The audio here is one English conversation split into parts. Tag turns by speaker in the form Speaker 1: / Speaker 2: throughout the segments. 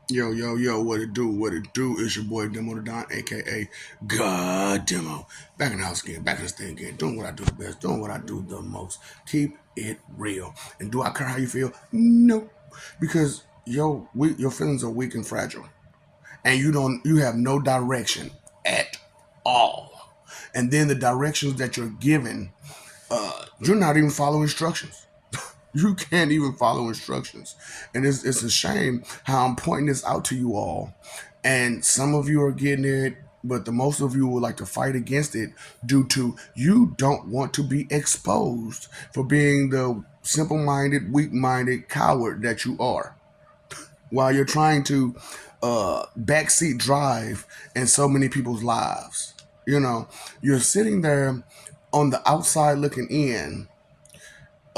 Speaker 1: Yo, yo, yo, what it do? What it do? It's your boy Demo the Don, aka God Demo. Back in the house again, back in this thing again, doing what I do the best, doing what I do the most. Keep it real. And do I care how you feel? No. Because your feelings are weak and fragile. And you have no direction at all. And then the directions that you're given, you're not even following instructions. You can't even follow instructions. And it's a shame how I'm pointing this out to you all. And some of you are getting it, but the most of you would like to fight against it due to you don't want to be exposed for being the simple minded, weak minded coward that you are. While you're trying to backseat drive in so many people's lives. You're sitting there on the outside looking in.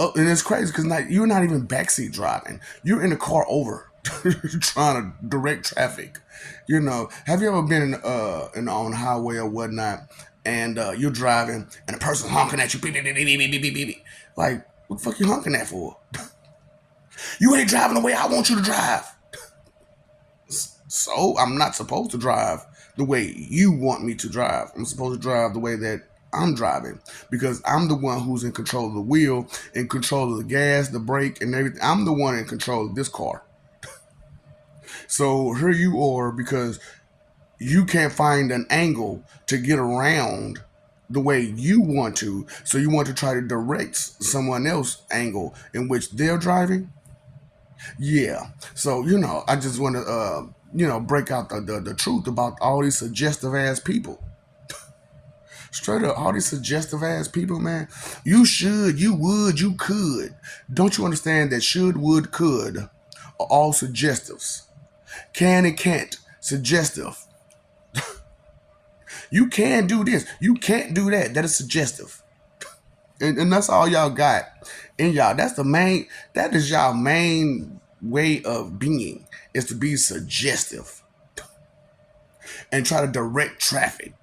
Speaker 1: Oh, and it's crazy because you're not even backseat driving. You're in the car over, trying to direct traffic. Have you ever been on the highway or whatnot, and you're driving, and a person honking at you, beep, beep, beep, beep, beep, beep, beep, beep, beep. Like, what the fuck you honking at for? You ain't driving the way I want you to drive. So I'm not supposed to drive the way you want me to drive. I'm supposed to drive the way that I'm driving because I'm the one who's in control of the wheel, in control of the gas, the brake, and everything. I'm the one in control of this car. So here you are because you can't find an angle to get around the way you want to. So you want to try to direct someone else angle in which they're driving. Yeah. So, I just want to, break out the truth about all these suggestive ass people. Straight up, all these suggestive ass people, man. You should, you would, you could. Don't you understand that should, would, could are all suggestives? Can and can't, suggestive. You can do this. You can't do that. That is suggestive. And that's all y'all got in y'all. That is y'all main way of being, is to be suggestive and try to direct traffic.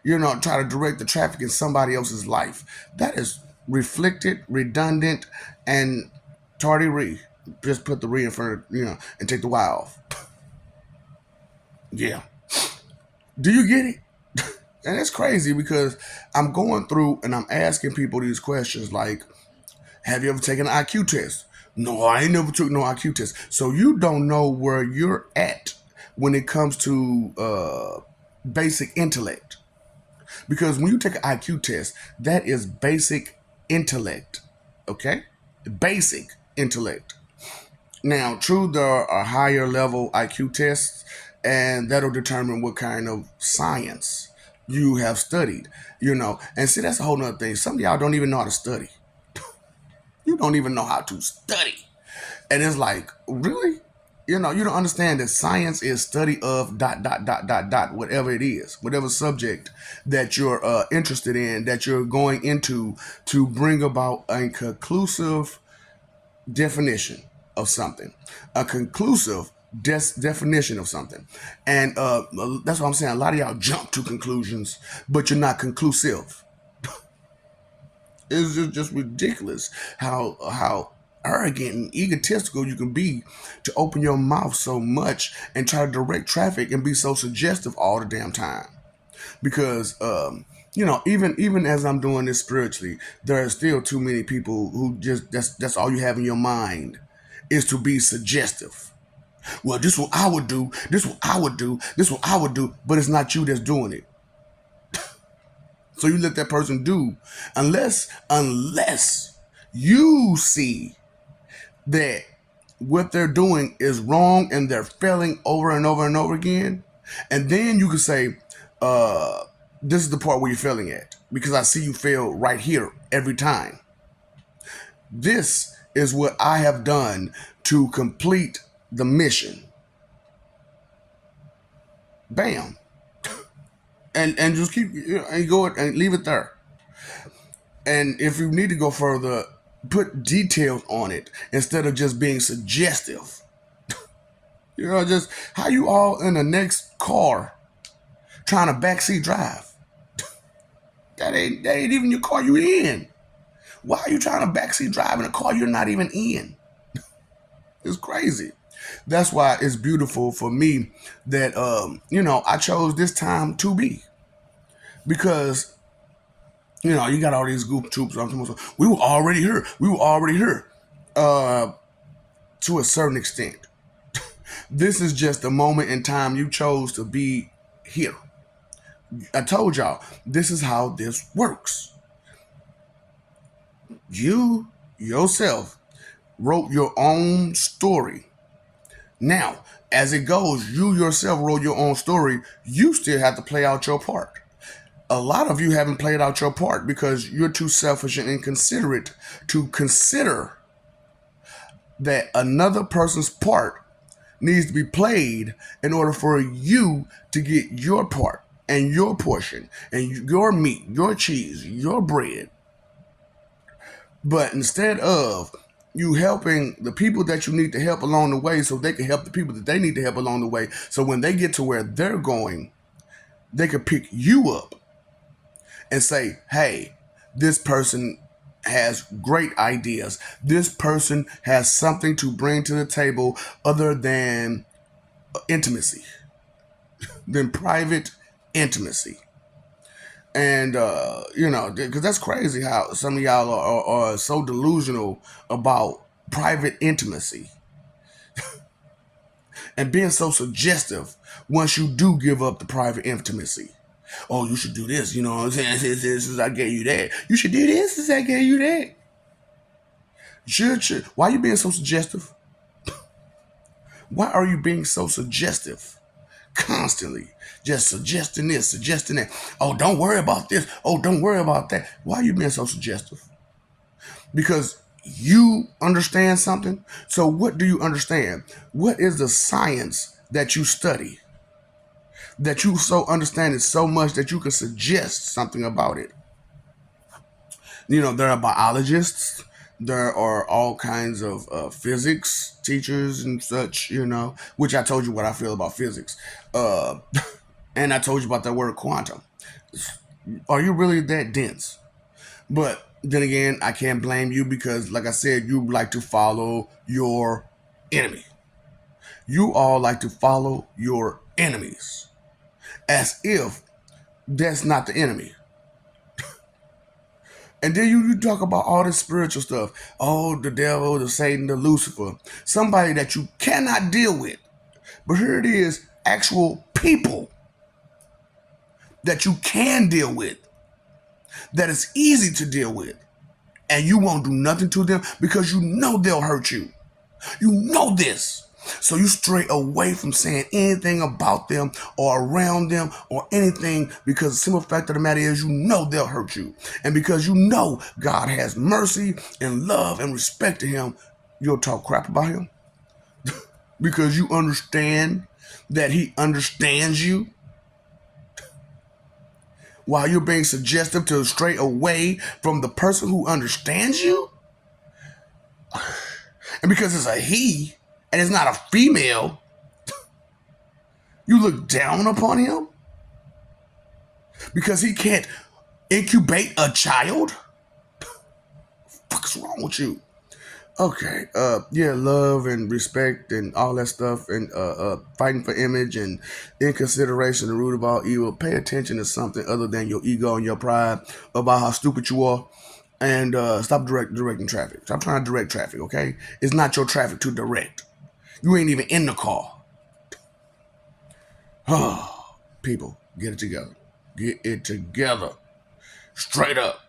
Speaker 1: Try to direct the traffic in somebody else's life. That is reflected, redundant, and tardy re. Just put the re in front of, and take the Y off. Yeah. Do you get it? And it's crazy because I'm going through and I'm asking people these questions like, have you ever taken an IQ test? No, I ain't never took no IQ test. So you don't know where you're at when it comes to basic intellect. Because when you take an IQ test, that is basic intellect. Okay? Basic intellect. Now, true, there are higher level IQ tests, and that'll determine what kind of science you have studied, And see, that's a whole nother thing. Some of y'all don't even know how to study. You don't even know how to study. And it's like, really? You don't understand that science is study of dot, dot, dot, dot, dot, whatever it is, whatever subject that you're interested in, that you're going into to bring about a conclusive definition of something, a conclusive definition of something. And that's what I'm saying. A lot of y'all jump to conclusions, but you're not conclusive. It's just ridiculous how arrogant and egotistical you can be to open your mouth so much and try to direct traffic and be so suggestive all the damn time. Because even as I'm doing this spiritually, there are still too many people who just that's all you have in your mind is to be suggestive. Well, this is what I would do. This is what I would do. This is what I would do. But it's not you that's doing it. So you let that person do, unless you see that what they're doing is wrong and they're failing over and over and over again, and then you can say, this is the part where you're failing at because I see you fail right here every time. This is what I have done to complete the mission. Bam. And just keep and go and leave it there. And if you need to go further, put details on it instead of just being suggestive. Just how you all in the next car trying to backseat drive. That ain't even your car you in. Why are you trying to backseat drive in a car you're not even in? It's crazy. That's why it's beautiful for me that I chose this time to be, because you got all these group troops. We were already here. We were already here, to a certain extent. This is just a moment in time you chose to be here. I told y'all this is how this works. You yourself wrote your own story. Now, as it goes, you yourself wrote your own story. You still have to play out your part. A lot of you haven't played out your part because you're too selfish and inconsiderate to consider that another person's part needs to be played in order for you to get your part and your portion and your meat, your cheese, your bread. But instead of you helping the people that you need to help along the way so they can help the people that they need to help along the way, so when they get to where they're going, they can pick you up and say, hey, this person has great ideas. This person has something to bring to the table other than intimacy, than private intimacy. And, because that's crazy how some of y'all are so delusional about private intimacy and being so suggestive once you do give up the private intimacy. Oh, you should do this. You know what I'm saying? Since I gave you that. You should do this since I gave you that. Should. Why are you being so suggestive? Why are you being so suggestive? Constantly. Just suggesting this, suggesting that. Oh, don't worry about this. Oh, don't worry about that. Why are you being so suggestive? Because you understand something. So what do you understand? What is the science that you study? That you so understand it so much that you can suggest something about it. There are biologists, there are all kinds of physics teachers and such, which I told you what I feel about physics. And I told you about that word quantum. Are you really that dense? But then again, I can't blame you because, like I said, you like to follow your enemy. You all like to follow your enemies as if that's not the enemy. And then you talk about all this spiritual stuff. Oh, the devil, the Satan, the Lucifer. Somebody that you cannot deal with. But here it is, actual people that you can deal with. That is easy to deal with. And you won't do nothing to them because you know they'll hurt you. You know this. So you stray away from saying anything about them or around them or anything, because the simple fact of the matter is you know they'll hurt you. And because you know God has mercy and love and respect to him, you'll talk crap about him. Because you understand that he understands you. While you're being suggestive to stray away from the person who understands you. And because it's a he, and it's not a female, you look down upon him because he can't incubate a child? What's wrong with you? Okay, love and respect and all that stuff, and fighting for image and in consideration, the root of all evil. Pay attention to something other than your ego and your pride about how stupid you are, and stop directing traffic. Stop trying to direct traffic, okay? It's not your traffic to direct. You ain't even in the car. Oh, people, get it together. Get it together. Straight up.